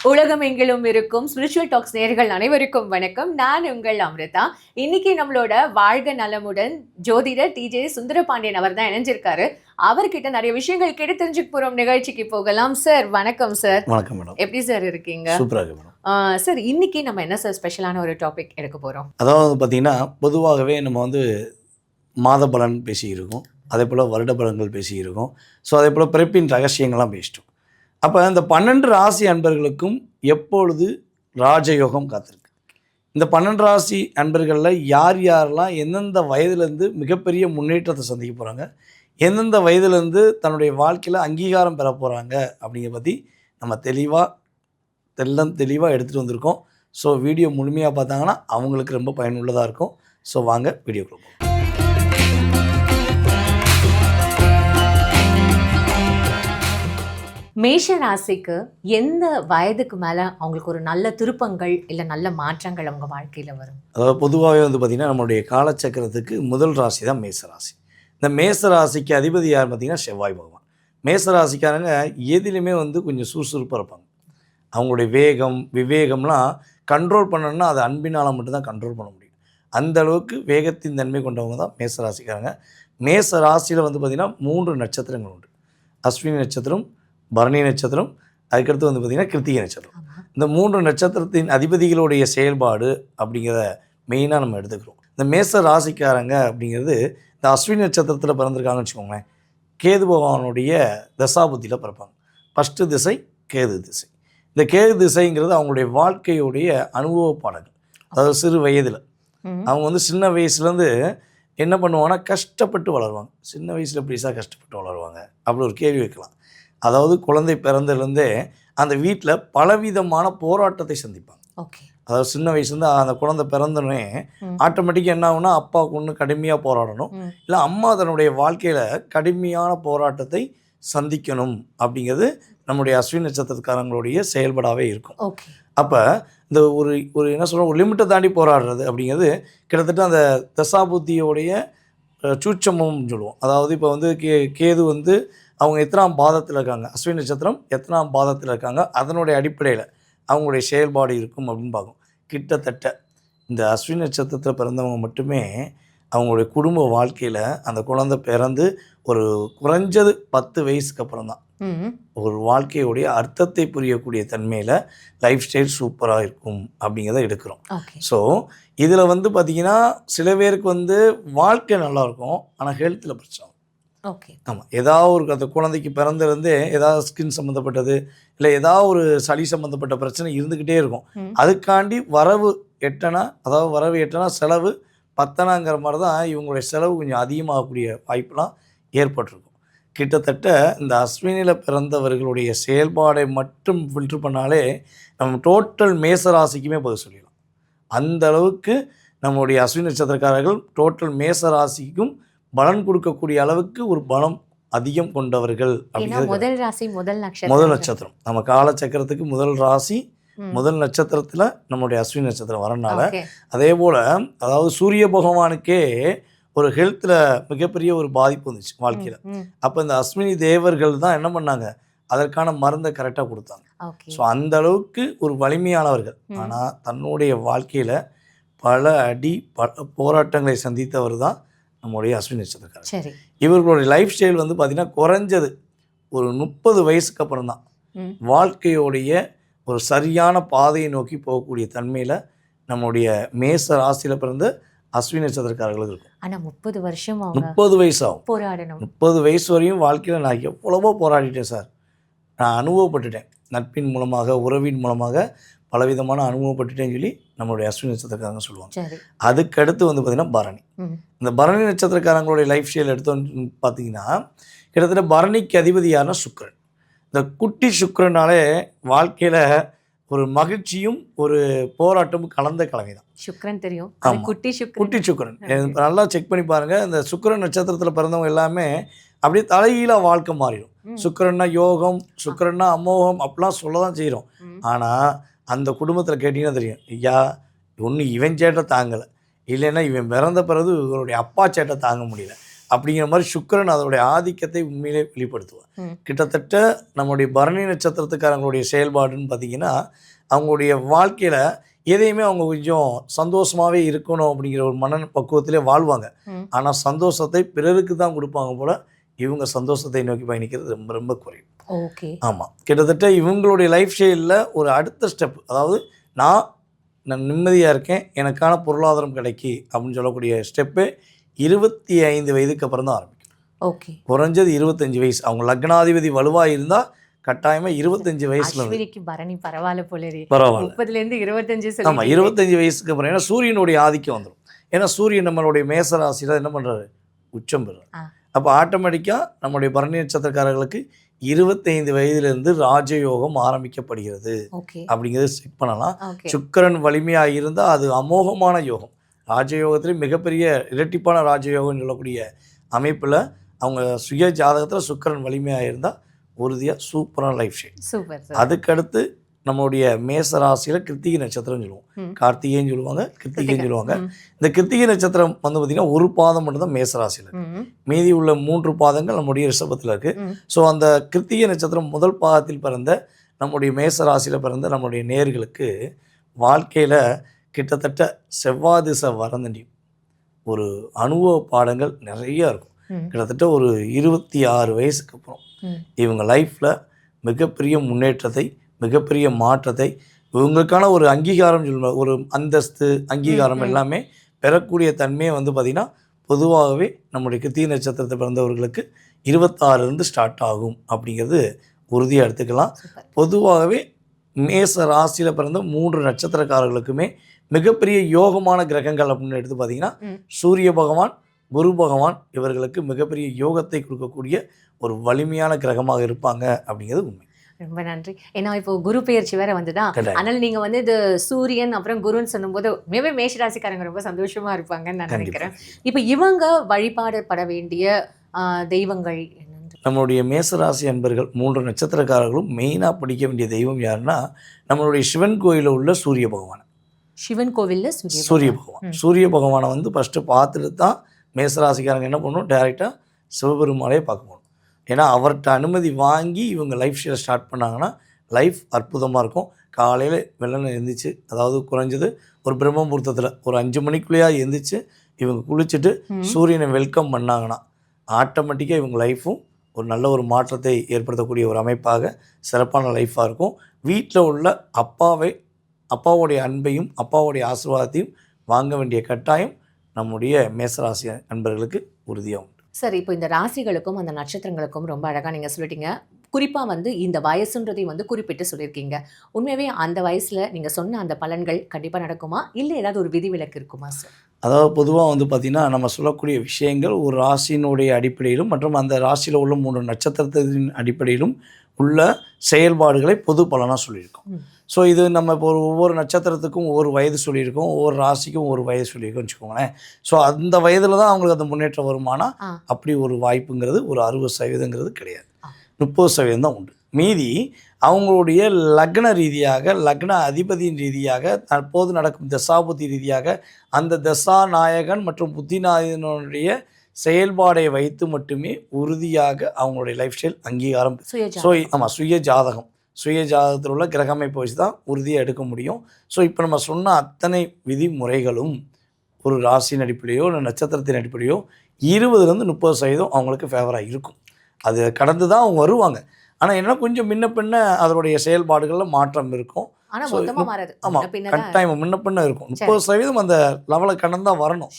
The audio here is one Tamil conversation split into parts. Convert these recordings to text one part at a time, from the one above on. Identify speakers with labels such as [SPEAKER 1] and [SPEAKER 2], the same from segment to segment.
[SPEAKER 1] உலகம் எங்கிலும் இருக்கும் ஸ்பிரிச்சுவல் டாக்ஸ் நேயர்கள் அனைவருக்கும் வணக்கம். நான் உங்கள் அமிர்தா. இன்னைக்கு நம்மளோட வாழ்க நலமுடன் ஜோதிடர் டிஜே சுந்தரபாண்டியன் அவர் தான் இணைஞ்சிருக்காரு. அவர்கிட்ட நிறைய விஷயங்கள் கேட்டு தெரிஞ்சுக்க போறோம். நிகழ்ச்சிக்கு போகலாம். சார் வணக்கம் சார்.
[SPEAKER 2] வணக்கம் மேடம்.
[SPEAKER 1] எப்படி சார் இருக்கீங்க?
[SPEAKER 2] சூப்பராக மேடம்.
[SPEAKER 1] சார் இன்னைக்கு நம்ம என்ன சார் ஸ்பெஷலான ஒரு டாபிக் எடுக்க போறோம்?
[SPEAKER 2] அதாவது பார்த்தீங்கன்னா பொதுவாகவே நம்ம மாத பலன் பேசியிருக்கோம், அதே போல் வருட பலன்கள் பேசியிருக்கோம். ஸோ அதே போல் பிறப்பின் ரகசியங்கள்லாம் பேசிட்டோம். அப்போ இந்த 12 ராசி அன்பர்களுக்கும் எப்பொழுது ராஜயோகம் காத்திருக்கு? இந்த 12 ராசி அன்பர்களில் யார் யாரெல்லாம் எந்தெந்த வயதுலேருந்து மிகப்பெரிய முன்னேற்றத்தை சந்திக்க போகிறாங்க, எந்தெந்த வயதுலேருந்து தன்னுடைய வாழ்க்கையில் அங்கீகாரம் பெற போகிறாங்க அப்படிங்கிற பற்றி நம்ம தெளிவாக எடுத்துகிட்டு வந்திருக்கோம். ஸோ வீடியோ முழுமையாக பார்த்தாங்கன்னா அவங்களுக்கு ரொம்ப பயனுள்ளதாக இருக்கும். ஸோ வாங்க வீடியோக்குள்ள போகலாம்.
[SPEAKER 1] மேஷ ராசிக்கு எந்த வயதுக்கு மேலே அவங்களுக்கு ஒரு நல்ல திருப்பங்கள் இல்லை நல்ல மாற்றங்கள் அவங்க வாழ்க்கையில் வரும்?
[SPEAKER 2] அதாவது பொதுவாகவே பார்த்திங்கன்னா நம்மளுடைய காலச்சக்கரத்துக்கு முதல் ராசி தான் மேச ராசி. இந்த மேச ராசிக்கு அதிபதி யார் பார்த்திங்கன்னா செவ்வாய் பகவான். மேச ராசிக்காரங்க எதிலுமே கொஞ்சம் சுறுசுறுப்பாக இருப்பாங்க. அவங்களுடைய வேகம் விவேகம்லாம் கண்ட்ரோல் பண்ணணும்னா அது அன்பினால் மட்டும்தான் கண்ட்ரோல் பண்ண முடியும். அந்த அளவுக்கு வேகத்தின் தன்மை கொண்டவங்க தான் மேச ராசிக்காரங்க. மேச ராசியில் பார்த்திங்கன்னா 3 நட்சத்திரங்கள் உண்டு. அஸ்வினி நட்சத்திரம், பரணி நட்சத்திரம், அதுக்கடுத்து பார்த்திங்கன்னா கிருத்திகை நட்சத்திரம். இந்த 3 நட்சத்திரத்தின் அதிபதிகளுடைய செயல்பாடு அப்படிங்கிறத மெயினாக நம்ம எடுத்துக்கிறோம். இந்த மேச ராசிக்காரங்க அப்படிங்கிறது இந்த அஸ்வினி நட்சத்திரத்தில் பிறந்திருக்காங்கன்னு வச்சுக்கோங்களேன். கேது பகவானுடைய தசாபுத்தியில் பிறப்பாங்க. ஃபஸ்ட்டு திசை கேது திசை. இந்த கேது திசைங்கிறது அவங்களுடைய வாழ்க்கையுடைய அனுபவ பாடங்கள். அதாவது சிறு வயதில் அவங்க சின்ன வயசுலேருந்து என்ன பண்ணுவாங்கன்னா கஷ்டப்பட்டு வளருவாங்க. சின்ன வயசில் எப்படி சார் கஷ்டப்பட்டு வளருவாங்க அப்படி ஒரு கேள்வி வைக்கலாம். அதாவது குழந்தை பிறந்ததுலேருந்தே அந்த வீட்டில் பலவிதமான போராட்டத்தை சந்திப்பாங்க. அதாவது சின்ன வயசுலேருந்து அந்த குழந்தை பிறந்தோடனே ஆட்டோமேட்டிக்காக என்ன ஆகுனா அப்பாவுக்கு ஒன்று கடுமையாக போராடணும், இல்லை அம்மா தன்னுடைய வாழ்க்கையில் கடுமையான போராட்டத்தை சந்திக்கணும் அப்படிங்கிறது நம்முடைய அஸ்வினி நட்சத்திரக்காரங்களுடைய செயல்பாடாகவே இருக்கும். அப்போ இந்த ஒரு என்ன சொல்கிறோம், ஒரு லிமிட்டை தாண்டி போராடுறது அப்படிங்கிறது கிட்டத்தட்ட அந்த தசாபுத்தியோடைய சூட்சமம்னு சொல்லுவோம். அதாவது இப்போ கேது அவங்க எத்தனாம் பாதத்தில் இருக்காங்க, அஸ்வினி நட்சத்திரம் எத்தனாம் பாதத்தில் இருக்காங்க, அதனுடைய அடிப்படையில் அவங்களுடைய செயல்பாடு இருக்கும் அப்படின்னு பார்க்கும். கிட்டத்தட்ட இந்த அஸ்வினி நட்சத்திரத்தில் பிறந்தவங்க மட்டுமே அவங்களுடைய குடும்ப வாழ்க்கையில் அந்த குழந்தை பிறந்து ஒரு குறைஞ்சது 10 வயசுக்கு அப்புறம் தான் ஒரு வாழ்க்கையுடைய அர்த்தத்தை புரியக்கூடிய தன்மையில் லைஃப் ஸ்டைல் சூப்பராக இருக்கும் அப்படிங்கிறத எடுக்கிறோம். ஸோ இதில் பார்த்திங்கன்னா சில பேருக்கு வாழ்க்கை நல்லாயிருக்கும், ஆனால் ஹெல்த்தில் பிரச்சனை. ஆமாம், ஏதாவது ஒரு அந்த குழந்தைக்கு பிறந்திருந்தே ஏதாவது ஸ்கின் சம்மந்தப்பட்டது இல்லை ஏதாவது ஒரு சளி சம்மந்தப்பட்ட பிரச்சனை இருந்துக்கிட்டே இருக்கும். அதுக்காண்டி வரவு எட்டனா செலவு பத்தனாங்கிற மாதிரி தான் இவங்களுடைய செலவு கொஞ்சம் அதிகமாகக்கூடிய வாய்ப்பெலாம் ஏற்பட்டிருக்கும். கிட்டத்தட்ட இந்த அஸ்வினியில் பிறந்தவர்களுடைய செயல்பாடை மட்டும் ஃபில்ட்ரு பண்ணாலே நம்ம டோட்டல் மேச ராசிக்குமே பதில் சொல்லிடலாம். அந்த அளவுக்கு நம்மளுடைய அஸ்வினி நட்சத்திரக்காரர்கள் டோட்டல் மேச ராசிக்கும் பலன் கொடுக்கக்கூடிய அளவுக்கு ஒரு பலம் அதிகம் கொண்டவர்கள். முதல் நட்சத்திரம் நம்ம காலச்சக்கரத்துக்கு முதல் ராசி முதல் நட்சத்திரத்தில் நம்மளுடைய அஸ்வினி நட்சத்திரம் வரனால, அதே போல் அதாவது சூரிய பகவானுக்கே ஒரு ஹெல்த்தில் மிகப்பெரிய ஒரு பாதிப்பு வந்துச்சு வாழ்க்கையில். அப்போ இந்த அஸ்வினி தேவர்கள் தான் என்ன பண்ணாங்க, அதற்கான மருந்தை கரெக்டாக கொடுத்தாங்க. ஸோ அந்த அளவுக்கு ஒரு வலிமையானவர்கள். ஆனால் தன்னுடைய வாழ்க்கையில் பல போராட்டங்களை சந்தித்தவர் தான் நம்முடைய அஸ்வினி நட்சத்திரக்காரர். இவர்களுடைய லைஃப் ஸ்டைல் பார்த்திங்கன்னா குறைஞ்சது ஒரு 30 வயசுக்கு அப்புறம் தான் வாழ்க்கையோடைய ஒரு சரியான பாதையை நோக்கி போகக்கூடிய தன்மையில் நம்முடைய மேச ராசியில் பிறந்த அஸ்வினி நட்சத்திரக்காரர்களுக்கு இருக்கும்.
[SPEAKER 1] ஆனால் 30 வருஷம்
[SPEAKER 2] 30 வயசு ஆகும்.
[SPEAKER 1] போராடணும்.
[SPEAKER 2] 30 வயசு வரையும் வாழ்க்கையில் நான் எவ்வளவோ போராடிட்டேன் சார், நான் அனுபவப்பட்டுட்டேன். நட்பின் மூலமாக உறவின் மூலமாக பலவிதமான அனுபவப்பட்டுட்டேன்னு சொல்லி நம்மளுடைய அஸ்வினி நட்சத்திரக்காரங்க சொல்லுவாங்க. அதுக்கடுத்து பார்த்திங்கன்னா பரணி. இந்த பரணி நட்சத்திரக்காரங்களுடைய லைஃப் ஸ்டைல் எடுத்தோன்னு பார்த்தீங்கன்னா கிட்டத்தட்ட பரணிக்கு அதிபதி யாருன்னா சுக்கிரன். இந்த குட்டி சுக்கிரனாலே வாழ்க்கையில் ஒரு மகிழ்ச்சியும் ஒரு போராட்டமும் கலந்த கலவை தான்.
[SPEAKER 1] சுக்கிரன் தெரியும்.
[SPEAKER 2] குட்டி சுக்கிரன் நல்லா செக் பண்ணி பாருங்கள். இந்த சுக்கிரன் நட்சத்திரத்தில் பிறந்தவங்க எல்லாமே அப்படியே தலைகீழாக வாழ்க்கை மாறிடும். சுக்கிரன்னா யோகம், சுக்கிரன்னா அமோகம் அப்படிலாம் சொல்ல தான் செய்கிறோம். ஆனால் அந்த குடும்பத்தில் கேட்டிங்கன்னா தெரியும், ஐயா ஒன்று இவன் சேட்டை தாங்கலை, இல்லைன்னா இவன் பிறந்த பிறகு இவருடைய அப்பா சேட்டை தாங்க முடியல, அப்படிங்கிற மாதிரி சுக்கிரன் அதோடைய ஆதிக்கத்தை உண்மையிலே வெளிப்படுத்துவார். கிட்டத்தட்ட நம்முடைய பரணி நட்சத்திரத்துக்காரங்களுடைய செயல்பாடுன்னு பார்த்தீங்கன்னா, அவங்களுடைய வாழ்க்கையில் எதையுமே அவங்க கொஞ்சம் சந்தோஷமாகவே இருக்கணும் அப்படிங்கிற ஒரு மன பக்குவத்திலே வாழ்வாங்க. ஆனால் சந்தோஷத்தை பிறருக்கு தான் கொடுப்பாங்க போல், இவங்க சந்தோஷத்தை நோக்கி பயணிக்கிறது ரொம்ப ரொம்ப குறைவு.
[SPEAKER 1] ஓகே.
[SPEAKER 2] ஆமாம், கிட்டத்தட்ட இவங்களுடைய லைஃப் ஸ்டைலில் ஒரு அடுத்த ஸ்டெப், அதாவது நான் நிம்மதியாக இருக்கேன், எனக்கான பொருளாதாரம் கிடைக்கி அப்படின்னு சொல்லக்கூடிய ஸ்டெப்பே 25 வயதுக்கு அப்புறம் தான் ஆரம்பிக்கும்.
[SPEAKER 1] ஓகே.
[SPEAKER 2] குறைஞ்சது 25 வயசு. அவங்க லக்னாதிபதி வலுவாக இருந்தால் கட்டாயமாக 25 வயசுல
[SPEAKER 1] பரணி பரவாயில்ல போலரி,
[SPEAKER 2] பரவாயில்ல
[SPEAKER 1] 30லேருந்து 25.
[SPEAKER 2] ஆமாம், 25 வயசுக்கு அப்புறம். ஏன்னா சூரியனுடைய ஆதிக்கம் வந்துடும். ஏன்னா சூரியன் நம்மளுடைய மேச ராசியில் என்ன பண்ணுறாரு, உச்சம் பெறுறாரு. அப்போ ஆட்டோமேட்டிக்காக நம்முடைய பரணி நட்சத்திரக்காரர்களுக்கு 25 வயதிலிருந்து ராஜயோகம் ஆரம்பிக்கப்படுகிறது அப்படிங்கிறத செக் பண்ணலாம். சுக்கிரன் வலிமையாக இருந்தால் அது அமோகமான யோகம். ராஜயோகத்திலே மிகப்பெரிய இரட்டிப்பான ராஜயோகம்னு சொல்லக்கூடிய அமைப்பில் அவங்க சுய ஜாதகத்தில் சுக்கிரன் வலிமையாக இருந்தால் உறுதியாக சூப்பரான லைஃப் ஸ்டைல். அதுக்கடுத்து நம்மளுடைய மேச ராசியில் கிருத்திகை நட்சத்திரம் சொல்லுவோம், கார்த்திகைன்னு சொல்லுவாங்க, கிருத்திகைன்னு சொல்லுவாங்க. இந்த கிருத்திகை நட்சத்திரம் வந்து பார்த்திங்கன்னா ஒரு பாதம் மட்டும்தான் மேச ராசியில் இருக்குது. மீதி உள்ள 3 பாதங்கள் நம்முடைய ரிஷபத்தில் இருக்குது. ஸோ அந்த கிருத்திகை நட்சத்திரம் முதல் பாதத்தில் பிறந்த நம்முடைய மேச ராசியில் பிறந்த நம்முடைய நேயர்களுக்கு வாழ்க்கையில் கிட்டத்தட்ட செவ்வாய் திசை வரந்தண்டியும் ஒரு அனுபவ பாடங்கள் நிறையா இருக்கும். கிட்டத்தட்ட ஒரு 26 வயசுக்கு அப்புறம் இவங்க லைஃப்பில் மிகப்பெரிய முன்னேற்றத்தை, மிகப்பெரிய மாற்றத்தை, இவங்களுக்கான ஒரு அங்கீகாரம் சொல்லுவாங்க, ஒரு அந்தஸ்து அங்கீகாரம் எல்லாமே பெறக்கூடிய தன்மையை வந்து பார்த்திங்கன்னா பொதுவாகவே நம்முடைய கிருத்திகை நட்சத்திரத்தை பிறந்தவர்களுக்கு 26 ஸ்டார்ட் ஆகும் அப்படிங்கிறது உறுதியாக எடுத்துக்கலாம். பொதுவாகவே மேச ராசியில் பிறந்த 3 நட்சத்திரக்காரர்களுக்குமே மிகப்பெரிய யோகமான கிரகங்கள் அப்படின்னு எடுத்து பார்த்திங்கன்னா சூரிய பகவான், குரு பகவான் இவர்களுக்கு மிகப்பெரிய யோகத்தை கொடுக்கக்கூடிய ஒரு வலிமையான கிரகமாக இருப்பாங்க அப்படிங்கிறது உண்மை.
[SPEAKER 1] ரொம்ப நன்றி. ஏன்னா இப்போ குரு பெயர்ச்சி வேற வந்துதான், அதனால நீங்க வந்து இது சூரியன் அப்புறம் குருன்னு சொல்லும்போது மேபி மேஷராசிக்காரங்க ரொம்ப சந்தோஷமா இருப்பாங்கன்னு நான் நினைக்கிறேன். இப்போ இவங்க வழிபாடுபட வேண்டிய தெய்வங்கள்
[SPEAKER 2] நம்மளுடைய மேசராசி அன்பர்கள் 3 நட்சத்திரக்காரர்களும் மெயினாக படிக்க வேண்டிய தெய்வம் யாருன்னா நம்மளுடைய சிவன் கோயிலில் உள்ள சூரிய பகவான்.
[SPEAKER 1] சிவன் கோவிலில்
[SPEAKER 2] சூரிய பகவான், சூரிய பகவானை வந்து ஃபஸ்ட்டு பார்த்துட்டு தான் மேசராசிக்காரங்க என்ன பண்ணணும், டைரெக்டாக சிவபெருமானையே பார்க்க போகணும். ஏன்னா அவர்கிட்ட அனுமதி வாங்கி இவங்க லைஃப் ஸ்டைலை ஸ்டார்ட் பண்ணாங்கன்னா லைஃப் அற்புதமாக இருக்கும். காலையில் வெள்ளனை எழுந்திரிச்சு, அதாவது குறைஞ்சது ஒரு பிரம்ம முகூர்த்தத்தில் ஒரு 5 மணிக்குள்ளேயா எழுந்திரிச்சு இவங்க குளிச்சுட்டு சூரியனை வெல்கம் பண்ணாங்கன்னா ஆட்டோமேட்டிக்காக இவங்க லைஃப்பும் ஒரு நல்ல ஒரு மாற்றத்தை ஏற்படுத்தக்கூடிய ஒரு அமைப்பாக சிறப்பான லைஃப்பாக இருக்கும். வீட்டில் உள்ள அப்பாவுடைய அன்பையும் அப்பாவுடைய ஆசீர்வாதத்தையும் வாங்க வேண்டிய கட்டாயம் நம்முடைய மேசராசி அன்பர்களுக்கு உறுதியாக உண்டு.
[SPEAKER 1] சரி, இப்போ இந்த ராசிகளுக்கும் அந்த நட்சத்திரங்களுக்கும் ரொம்ப அழகாக நீங்கள் சொல்லிட்டீங்க. குறிப்பாக வந்து இந்த வயசுன்றதையும் வந்து குறிப்பிட்டு சொல்லியிருக்கீங்க. உண்மையாகவே அந்த வயசில் நீங்கள் சொன்ன அந்த பலன்கள் கண்டிப்பாக நடக்குமா, இல்லை ஏதாவது ஒரு விதிவிலக்கு இருக்குமா சார்?
[SPEAKER 2] அதாவது பொதுவாக வந்து பார்த்திங்கன்னா நம்ம சொல்லக்கூடிய விஷயங்கள் ஒரு ராசியினுடைய அடிப்படையிலும் மற்றும் அந்த ராசியில் உள்ள 3 நட்சத்திரத்தின் அடிப்படையிலும் உள்ள செயல்பாடுகளை பொது பலனாக சொல்லியிருக்கோம். ஸோ இது நம்ம இப்போ ஒவ்வொரு நட்சத்திரத்துக்கும் ஒவ்வொரு வயது சொல்லியிருக்கோம், ஒவ்வொரு ராசிக்கும் ஒவ்வொரு வயது சொல்லியிருக்கோம் வச்சுக்கோங்களேன். ஸோ அந்த வயதில் தான் அவங்களுக்கு அந்த முன்னேற்றம் வருமானா அப்படி ஒரு வாய்ப்புங்கிறது ஒரு 60% கிடையாது, 30% தான் உண்டு. மீதி அவங்களுடைய லக்ன ரீதியாக, லக்ன அதிபதியின் ரீதியாக, தற்போது நடக்கும் தசாபுத்தி ரீதியாக அந்த தசா நாயகன் மற்றும் புத்திநாயகனுடைய செயல்பாடை வைத்து மட்டுமே உறுதியாக அவங்களுடைய லைஃப் ஸ்டைல் அங்கீகாரம். ஆமாம், சுய ஜாதகத்தில் உள்ள கிரக அமைப்பை வச்சு தான் உறுதியாக எடுக்க முடியும். ஸோ இப்போ நம்ம சொன்ன அத்தனை விதிமுறைகளும் ஒரு ராசியின் அடிப்படையோ இல்லை நட்சத்திரத்தின் அடிப்படையோ 20-30% அவங்களுக்கு ஃபேவராக இருக்கும். அது கடந்து தான் அவங்க வருவாங்க. ஆனால் என்ன கொஞ்சம் முன்ன பின்ன அதனுடைய செயல்பாடுகளில் மாற்றம் இருக்கும். ஆமாம், கட்டாயம் முன்ன பின்ன இருக்கும். 30% அந்த லெவலை கடந்தான் வரணும்.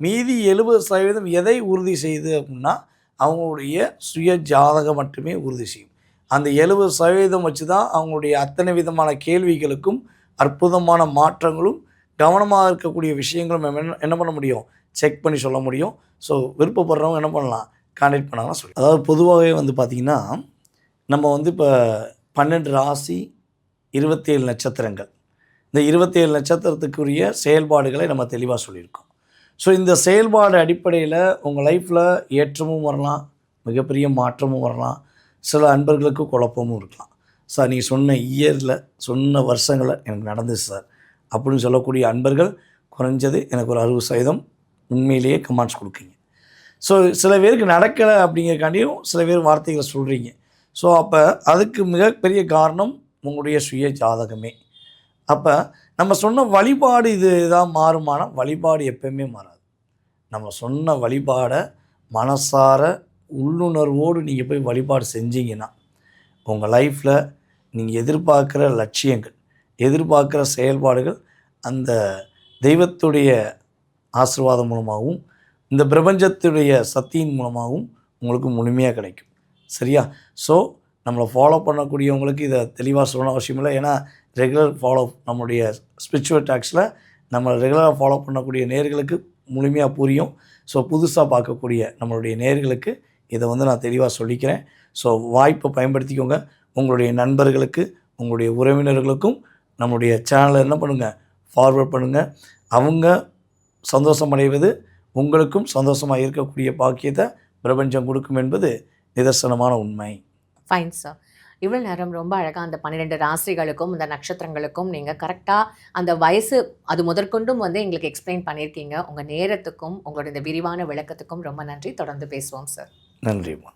[SPEAKER 2] மீதி 70% எதை உறுதி செய்யுது அப்படின்னா அவங்களுடைய சுய ஜாதகம் மட்டுமே உறுதி செய்யும். அந்த 70% வச்சு தான் அவங்களுடைய அத்தனை விதமான கேள்விகளுக்கும் அற்புதமான மாற்றங்களும் கவனமாக இருக்கக்கூடிய விஷயங்களும் என்ன பண்ண முடியும், செக் பண்ணி சொல்ல முடியும். ஸோ விருப்பப்படுறவங்க என்ன பண்ணலாம், கான்டாக்ட் பண்ணாங்கன்னா சொல்லி. அதாவது பொதுவாகவே வந்து பார்த்திங்கன்னா நம்ம வந்து இப்போ 12 ராசி 27 நட்சத்திரங்கள், இந்த 27 நட்சத்திரத்துக்குரிய செயல்பாடுகளை நம்ம தெளிவாக சொல்லியிருக்கோம். ஸோ இந்த செயல்பாடு அடிப்படையில் உங்கள் லைஃப்பில் ஏற்றமும் வரலாம், மிகப்பெரிய மாற்றமும் வரலாம், சில அன்பர்களுக்கு குழப்பமும் இருக்கலாம். சார் நீங்கள் சொன்ன இயரில் சொன்ன வருஷங்களில் எனக்கு நடந்துச்சு சார் அப்படின்னு சொல்லக்கூடிய அன்பர்கள் குறைஞ்சது எனக்கு ஒரு 60% உண்மையிலேயே கமெண்ட்ஸ் கொடுக்குங்க. ஸோ சில பேருக்கு நடக்கலை அப்படிங்கிறக்காண்டியும் சில பேர் வார்த்தைகளை சொல்கிறீங்க. ஸோ அப்போ அதுக்கு மிகப்பெரிய காரணம் உங்களுடைய சுய ஜாதகமே. அப்போ நம்ம சொன்ன வழிபாடு இது தான் மாறுமானா வழிபாடு எப்பயுமே மாறாது. நம்ம சொன்ன வழிபாடை மனசார உள்ளுணர்வோடு நீங்கள் போய் வழிபாடு செஞ்சீங்கன்னா உங்கள் லைஃப்பில் நீங்கள் எதிர்பார்க்குற லட்சியங்கள், எதிர்பார்க்குற செயல்பாடுகள் அந்த தெய்வத்துடைய ஆசீர்வாதம் மூலமாகவும் இந்த பிரபஞ்சத்துடைய சக்தியின் மூலமாகவும் உங்களுக்கு முழுமையாக கிடைக்கும். சரியா? ஸோ நம்மளை ஃபாலோ பண்ணக்கூடியவங்களுக்கு இதை தெளிவாக சொல்லணும் அவசியம் இல்லை. ஏன்னா ரெகுலர் ஃபாலோ நம்மளுடைய ஸ்பிரிச்சுவல் டாக்ஸில் நம்ம ரெகுலராக ஃபாலோ பண்ணக்கூடிய நேயர்களுக்கு முழுமையாக புரியும். ஸோ புதுசாக பார்க்கக்கூடிய நம்மளுடைய நேயர்களுக்கு இதை வந்து நான் தெளிவாக சொல்லிக்கிறேன். ஸோ வாய்ப்பை பயன்படுத்திக்கோங்க. உங்களுடைய நண்பர்களுக்கு, உங்களுடைய உறவினர்களுக்கும் நம்மளுடைய சேனலை என்ன பண்ணுங்கள், ஃபார்வர்ட் பண்ணுங்கள். அவங்க சந்தோஷம் அடைவது உங்களுக்கும் சந்தோஷமாக இருக்கக்கூடிய பாக்கியத்தை பிரபஞ்சம் கொடுக்கும் என்பது நிதர்சனமான உண்மை.
[SPEAKER 1] Fine sir. இவ்வளோ நேரம் ரொம்ப அழகாக அந்த 12 ராசிகளுக்கும் இந்த நட்சத்திரங்களுக்கும் நீங்கள் கரெக்டாக அந்த வயசு அது முதற்கொண்டும் வந்து எங்களுக்கு எக்ஸ்பிளைன் பண்ணியிருக்கீங்க. உங்கள் நேரத்துக்கும் உங்களோட இந்த விரிவான விளக்கத்துக்கும் ரொம்ப நன்றி. தொடர்ந்து பேசுவோம் சார்.
[SPEAKER 2] நன்றிம்மா.